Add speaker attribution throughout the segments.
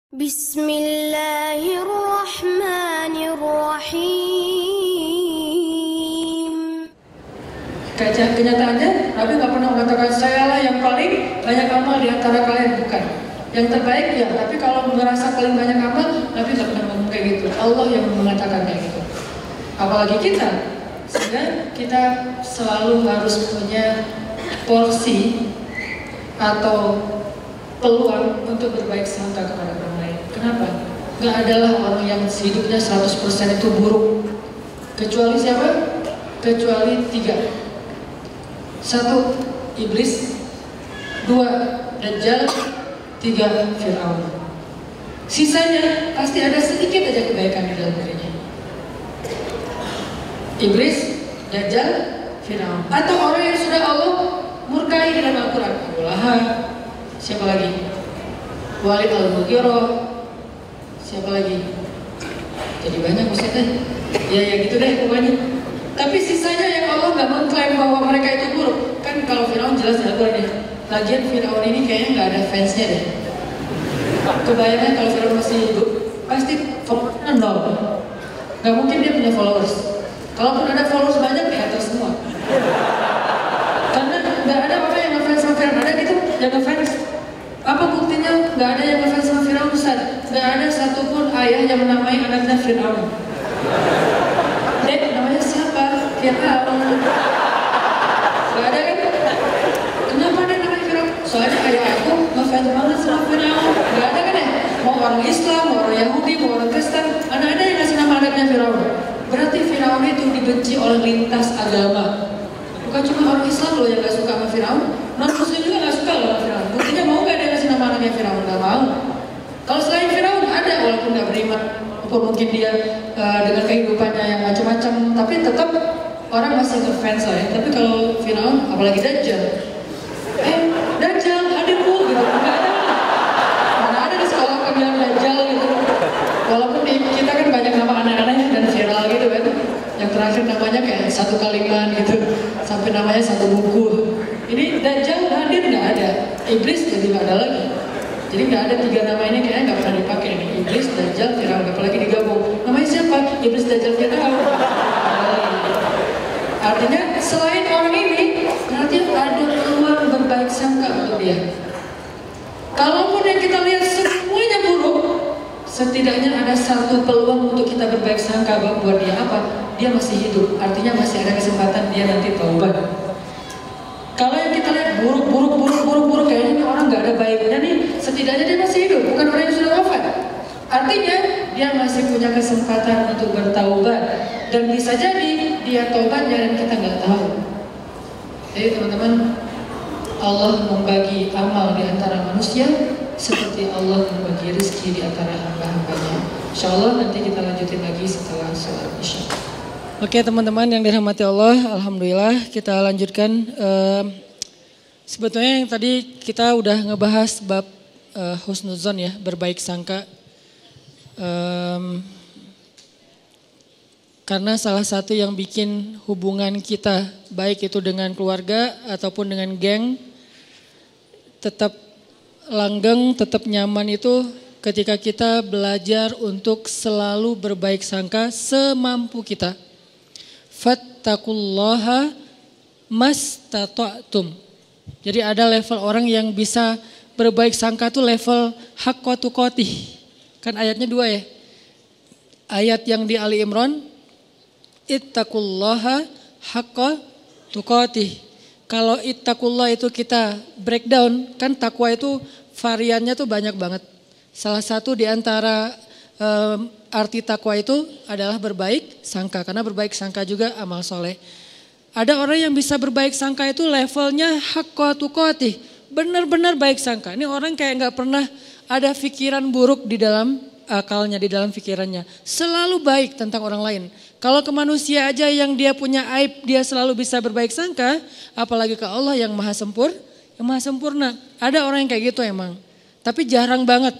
Speaker 1: Bismillahirrahmanirrahim.
Speaker 2: Kenyataannya, Nabi nggak pernah mengatakan saya lah yang paling banyak amal di antara kalian, bukan. Yang terbaik ya, tapi kalau merasa paling banyak amal, Nabi nggak pernah ngomong kayak gitu. Allah yang mengatakan kayak gitu. Apalagi kita, sehingga kita selalu harus punya porsi atau peluang untuk berbaik sangka kepada orang lain. Kenapa? Gak adalah orang yang hidupnya 100% itu buruk. Kecuali siapa? Kecuali 3. 1. Iblis. 2. Dajjal. 3. Fir'aun. Sisanya pasti ada sedikit aja kebaikan di dalam dirinya. Iblis, Dajjal, Fir'aun. Atau orang yang sudah Allah murkai dalam Al-Quran. Abu Lahab. Siapa lagi? Walid al-Mughirah. Siapa lagi? Jadi banyak maksudnya. Ya gitu deh pokoknya. Tapi sisanya yang Allah nggak mengklaim bahwa mereka itu buruk. Kan kalau Firaun jelas ya Al-Quran ya. Lagian Firaun ini kayaknya nggak ada fansnya deh. Kebayangnya kalau Firaun masih hidup, pasti followersnya 0. Nggak mungkin dia punya followers. Kalaupun ada followers banyak, di atas semua. Karena nggak ada orang yang ngefans sama Firaun. Ada gitu yang ngefans. Apa buktinya nggak ada yang ngefans sama Firaun Ustaz? Nggak ada satupun ayah yang menamai anaknya Firaun. Dek, namanya siapa? Firaun. Nggak ada kan? Kenapa dia namanya Firaun? Soalnya ayah aku ngefans banget sama Firaun. Nggak ada kan ya? Mau orang Islam, mau orang Yahudi, mau orang Kristen, ada yang ngasih nama anaknya Firaun. Berarti Firaun itu dibenci oleh lintas agama. Bukan cuma orang Islam loh yang nggak suka sama Firaun, non-Muslim juga nggak suka loh sama Firaun. Buktinya mau nggak dia ngasih nama anaknya Firaun? Nggak mau. Kalau selain Firaun ada, walaupun nggak beriman, walaupun mungkin dia dengan kehidupannya yang macam-macam, tapi tetap orang masih ngefans lah ya. Tapi kalau Firaun, apalagi Dajjal, Dajjal adikku gitu, nggak ada. Mana ada di sekolah kok bilang Dajjal gitu. Walaupun kita kan banyak nama anak-anak dan viral gitu kan. Yang terakhir namanya kayak satu kalimat gitu, sampai namanya satu buku. Ini Dajjal hadir nggak ada, Iblis jadi nggak ada lagi. Jadi nggak ada 3 nama ini kayaknya nggak pernah dipakai nih. Iblis, Dajjal, Firaun, apalagi digabung. Namanya siapa? Iblis, Dajjal, Firaun. Artinya selain orang ini, berarti ada peluang berbaik sangka untuk dia. Kalaupun yang kita lihat semuanya buruk, setidaknya ada satu peluang untuk kita berbaik sangka buat dia. Apa? Dia masih hidup, artinya masih ada kesempatan dia nanti taubat. Kalau yang kita lihat buruk, kayaknya ini orang nggak ada baiknya nih, setidaknya dia masih hidup, bukan orang yang sudah wafat. Artinya dia masih punya kesempatan untuk bertaubat, dan bisa jadi dia taubatnya dan kita nggak tahu. Jadi teman-teman, Allah membagi amal di antara manusia seperti Allah membagi rezeki di antara hamba-hambanya. Insya Allah nanti kita lanjutin lagi setelah sholat Isya. Oke teman-teman yang dirahmati Allah, alhamdulillah kita lanjutkan. Sebetulnya yang tadi kita udah ngebahas bab husnuzon ya, berbaik sangka. Karena salah satu yang bikin hubungan kita, baik itu dengan keluarga ataupun dengan geng, tetap langgeng, tetap nyaman itu ketika kita belajar untuk selalu berbaik sangka semampu kita. Fattaqullaha mastata'tum. Jadi ada level orang yang bisa berbaik sangka tuh level haqqa tuqatih. Kan ayatnya 2 ya. Ayat yang di Ali Imran, ittaqullaha haqqa tuqatih. Kalau ittaqullah itu kita breakdown, kan takwa itu variannya tuh banyak banget. Salah satu di antara arti takwa itu adalah berbaik sangka, karena berbaik sangka juga amal soleh. Ada orang yang bisa berbaik sangka itu levelnya haqqa tuqatih, benar-benar baik sangka. Ini orang kayak nggak pernah ada pikiran buruk di dalam akalnya, di dalam pikirannya. Selalu baik tentang orang lain. Kalau ke manusia aja yang dia punya aib, dia selalu bisa berbaik sangka, apalagi ke Allah yang maha sempurna. Ada orang yang kayak gitu emang, tapi jarang banget.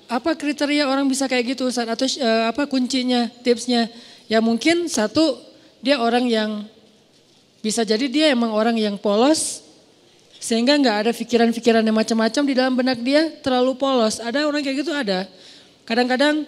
Speaker 2: Apa kriteria orang bisa kayak gitu Ustaz? Atau apa kuncinya, tipsnya? Ya mungkin satu, dia orang yang bisa jadi dia emang orang yang polos,
Speaker 3: Sehingga nggak ada pikiran-pikiran yang macam-macam di dalam benak dia, terlalu polos. Ada orang kayak gitu ada. Kadang-kadang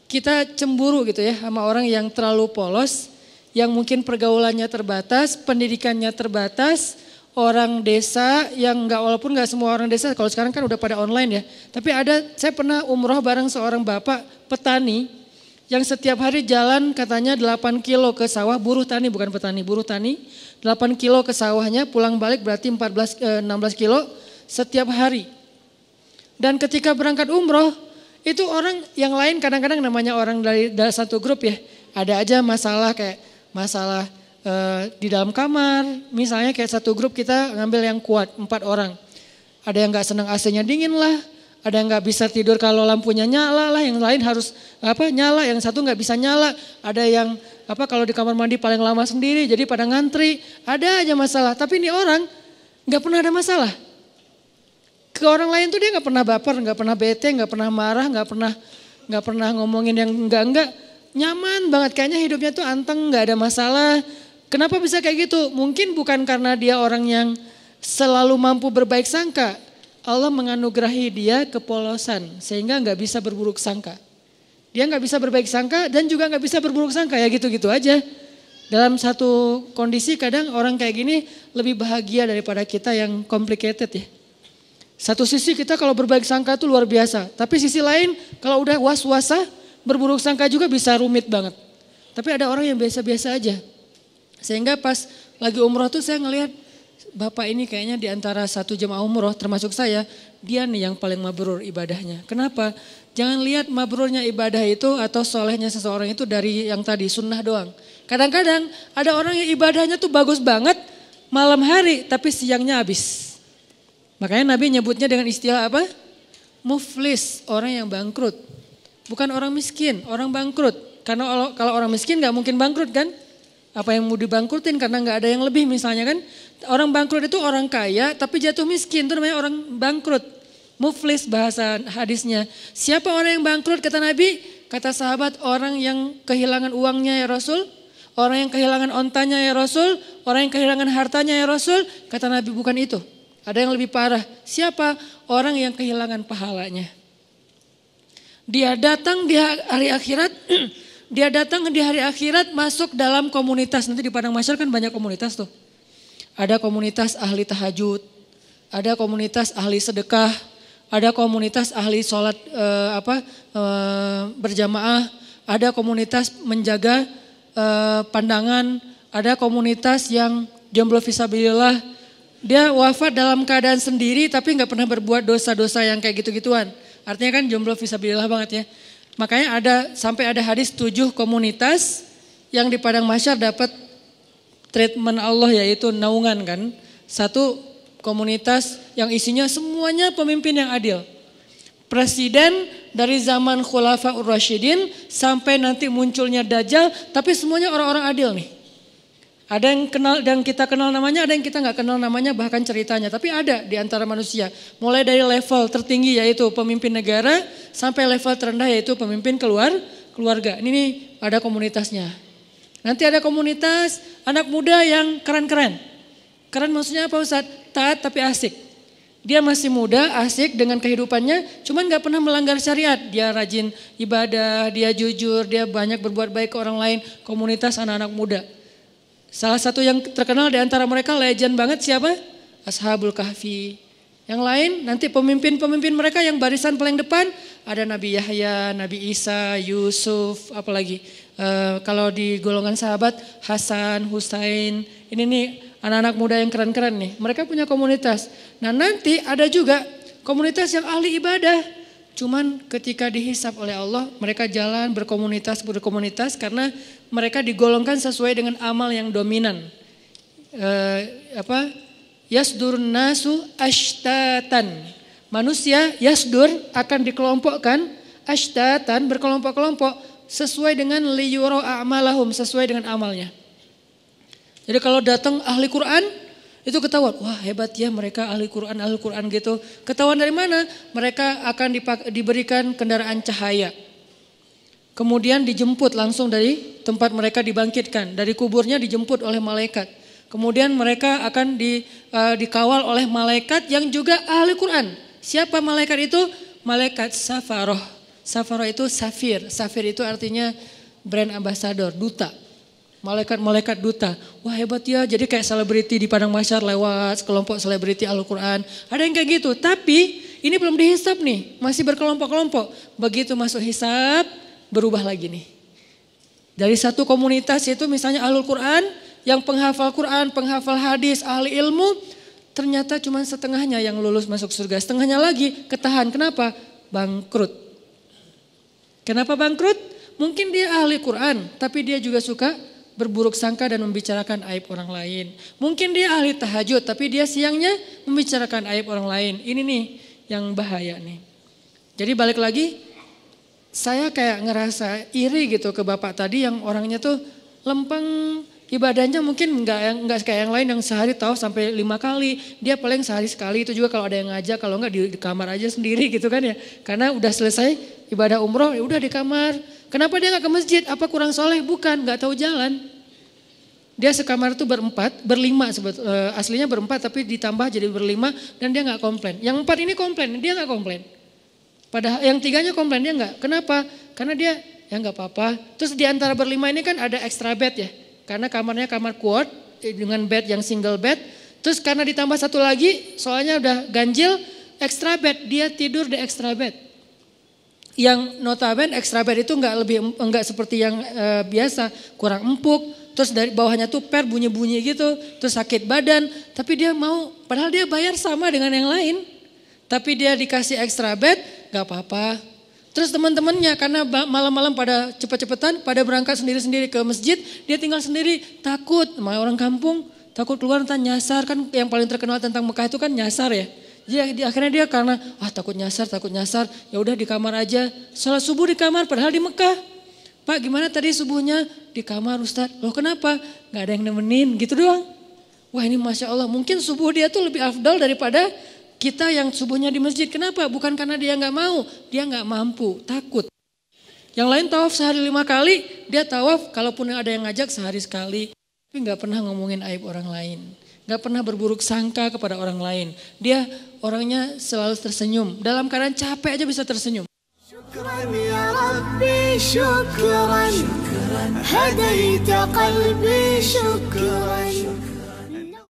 Speaker 3: kita cemburu gitu ya sama orang yang terlalu polos, yang mungkin pergaulannya terbatas, pendidikannya terbatas, orang desa yang walaupun nggak semua orang desa, kalau sekarang kan udah pada online ya. Tapi saya pernah umroh bareng seorang bapak petani yang setiap hari jalan katanya 8 kilo ke sawah, buruh tani bukan petani, buruh tani. 8 kilo ke sawahnya, pulang balik berarti 16 kilo setiap hari. Dan ketika berangkat umroh, itu orang yang lain kadang-kadang namanya orang dari satu grup ya, ada aja masalah kayak masalah di dalam kamar, misalnya kayak satu grup kita ngambil yang kuat 4 orang. Ada yang gak senang AC-nya dingin lah, ada yang gak bisa tidur kalau lampunya nyala lah, yang lain harus nyala, yang satu gak bisa nyala. Ada yang kalau di kamar mandi paling lama sendiri, jadi pada ngantri. Ada aja masalah, tapi ini orang gak pernah ada masalah. Ke orang lain tuh dia gak pernah baper, gak pernah bete, gak pernah marah, gak pernah ngomongin yang enggak. Nyaman banget, kayaknya hidupnya tuh anteng, gak ada masalah. Kenapa bisa kayak gitu? Mungkin bukan karena dia orang yang selalu mampu berbaik sangka. Allah menganugerahi dia kepolosan sehingga nggak bisa berburuk sangka. Dia nggak bisa berbaik sangka dan juga nggak bisa berburuk sangka, ya gitu-gitu aja. Dalam satu kondisi kadang orang kayak gini lebih bahagia daripada kita yang complicated ya. Satu sisi kita kalau berbaik sangka itu luar biasa. Tapi sisi lain kalau udah was-wasa berburuk sangka juga bisa rumit banget. Tapi ada orang yang biasa-biasa aja. Sehingga pas lagi umroh tuh saya ngelihat bapak ini kayaknya di antara satu jemaah umroh termasuk saya, dia nih yang paling mabrur ibadahnya. Kenapa? Jangan lihat mabrurnya ibadah itu atau solehnya seseorang itu dari yang tadi sunnah doang. Kadang-kadang ada orang yang ibadahnya tuh bagus banget malam hari tapi siangnya habis. Makanya Nabi nyebutnya dengan istilah apa? Muflis, orang yang bangkrut. Bukan orang miskin, orang bangkrut. Karena kalau orang miskin gak mungkin bangkrut kan? Apa yang mau dibangkrutin karena nggak ada yang lebih misalnya kan. Orang bangkrut itu orang kaya tapi jatuh miskin, itu namanya orang bangkrut. Muflis bahasa hadisnya. Siapa orang yang bangkrut kata Nabi? Kata sahabat, orang yang kehilangan uangnya ya Rasul. Orang yang kehilangan ontanya ya Rasul. Orang yang kehilangan hartanya ya Rasul. Kata Nabi bukan itu. Ada yang lebih parah. Siapa? Orang yang kehilangan pahalanya. Dia datang di hari akhirat. Dia datang di hari akhirat masuk dalam komunitas. Nanti di Padang Mahsyar kan banyak komunitas tuh. Ada komunitas ahli tahajud. Ada komunitas ahli sedekah. Ada komunitas ahli sholat berjamaah. Ada komunitas menjaga pandangan. Ada komunitas yang jomblo fisabilillah. Dia wafat dalam keadaan sendiri tapi gak pernah berbuat dosa-dosa yang kayak gitu-gituan. Artinya kan jomblo fisabilillah banget ya. Makanya sampai ada hadis 7 komunitas yang di Padang Mahsyar dapat treatment Allah yaitu naungan kan. Satu komunitas yang isinya semuanya pemimpin yang adil. Presiden dari zaman Khulafaur Rasyidin sampai nanti munculnya Dajjal, tapi semuanya orang-orang adil nih. Ada yang kenal dan kita kenal namanya, ada yang kita nggak kenal namanya bahkan ceritanya. Tapi ada di antara manusia. Mulai dari level tertinggi yaitu pemimpin negara sampai level terendah yaitu pemimpin keluarga. Ini nih ada komunitasnya. Nanti ada komunitas anak muda yang keren-keren. Keren maksudnya apa Ustaz? Taat tapi asik. Dia masih muda, asik dengan kehidupannya, cuman nggak pernah melanggar syariat. Dia rajin ibadah, dia jujur, dia banyak berbuat baik ke orang lain. Komunitas anak-anak muda. Salah satu yang terkenal di antara mereka legend banget siapa? Ashabul Kahfi. Yang lain nanti pemimpin-pemimpin mereka yang barisan paling depan ada Nabi Yahya, Nabi Isa, Yusuf, apalagi kalau di golongan sahabat Hasan, Husain. Ini nih anak-anak muda yang keren-keren nih. Mereka punya komunitas. Nah nanti ada juga komunitas yang ahli ibadah. Cuman ketika dihisap oleh Allah mereka jalan berkomunitas karena mereka digolongkan sesuai dengan amal yang dominan. Yasdurun nasu ashtatan. Manusia yasdur akan dikelompokkan ashtatan berkelompok-kelompok sesuai dengan liyuro a'malahum, sesuai dengan amalnya. Jadi kalau datang ahli Quran itu ketahuan, wah hebat ya mereka ahli Quran gitu. Ketahuan dari mana? Mereka akan diberikan kendaraan cahaya. Kemudian dijemput langsung dari tempat mereka dibangkitkan. Dari kuburnya dijemput oleh malaikat. Kemudian mereka akan dikawal oleh malaikat yang juga ahli Quran. Siapa malaikat itu? Malaikat Safaroh. Safaroh itu safir. Safir itu artinya brand ambassador, duta. Malaikat-malaikat duta. Wah hebat ya, jadi kayak selebriti di padang mahsyar lewat kelompok selebriti Al-Quran. Ada yang kayak gitu, tapi ini belum dihisap nih, masih berkelompok-kelompok. Begitu masuk hisap, berubah lagi nih. Dari satu komunitas itu misalnya Ahlul Quran, yang penghafal Quran, penghafal hadis, ahli ilmu, ternyata cuma setengahnya yang lulus masuk surga. Setengahnya lagi ketahan, kenapa? Bangkrut. Kenapa bangkrut? Mungkin dia ahli Quran, tapi dia juga suka berburuk sangka dan membicarakan aib orang lain. Mungkin dia ahli tahajud, tapi dia siangnya membicarakan aib orang lain. Ini nih yang bahaya nih. Jadi balik lagi, saya kayak ngerasa iri gitu ke bapak tadi yang orangnya tuh lempeng, ibadahnya mungkin nggak kayak yang lain yang sehari tahu sampai 5 kali. Dia paling sehari sekali, itu juga kalau ada yang ngajak, kalau nggak di kamar aja sendiri gitu kan ya. Karena udah selesai ibadah umroh, ya udah di kamar. Kenapa dia nggak ke masjid? Apa kurang soleh? Bukan, nggak tahu jalan. Dia sekamar itu berlima aslinya berempat tapi ditambah jadi berlima dan dia nggak komplain. Yang 4 ini komplain, dia nggak komplain. Padahal yang 3-nya komplain, dia nggak. Kenapa? Karena dia ya nggak apa-apa. Terus di antara berlima ini kan ada extra bed ya. Karena kamarnya kamar quad dengan bed yang single bed. Terus karena ditambah satu lagi, soalnya udah ganjil, extra bed, dia tidur di extra bed. Yang notabene extra bed itu enggak seperti yang biasa, kurang empuk, terus dari bawahnya tuh bunyi-bunyi gitu, terus sakit badan, tapi dia mau, padahal dia bayar sama dengan yang lain, tapi dia dikasih extra bed, nggak apa-apa. Terus teman-temannya karena malam-malam pada cepet-cepetan, pada berangkat sendiri-sendiri ke masjid, dia tinggal sendiri, takut, sama orang kampung, takut keluar entah nyasar, kan yang paling terkenal tentang Mekah itu kan nyasar ya. Jadi akhirnya dia karena takut nyasar, ya udah di kamar aja. Salat subuh di kamar padahal di Mekah. Pak gimana tadi subuhnya? Di kamar Ustadz. Loh kenapa? Gak ada yang nemenin gitu doang. Wah ini Masya Allah, mungkin subuh dia tuh lebih afdal daripada kita yang subuhnya di masjid. Kenapa? Bukan karena dia gak mau, dia gak mampu, takut. Yang lain tawaf sehari 5 kali, dia tawaf kalaupun ada yang ngajak sehari sekali. Tapi gak pernah ngomongin aib orang lain. Gak pernah berburuk sangka kepada orang lain. Dia orangnya selalu tersenyum. Dalam keadaan capek aja bisa tersenyum.
Speaker 1: Syukran ya Rabbi, syukran. Hadaita qalbi, syukran.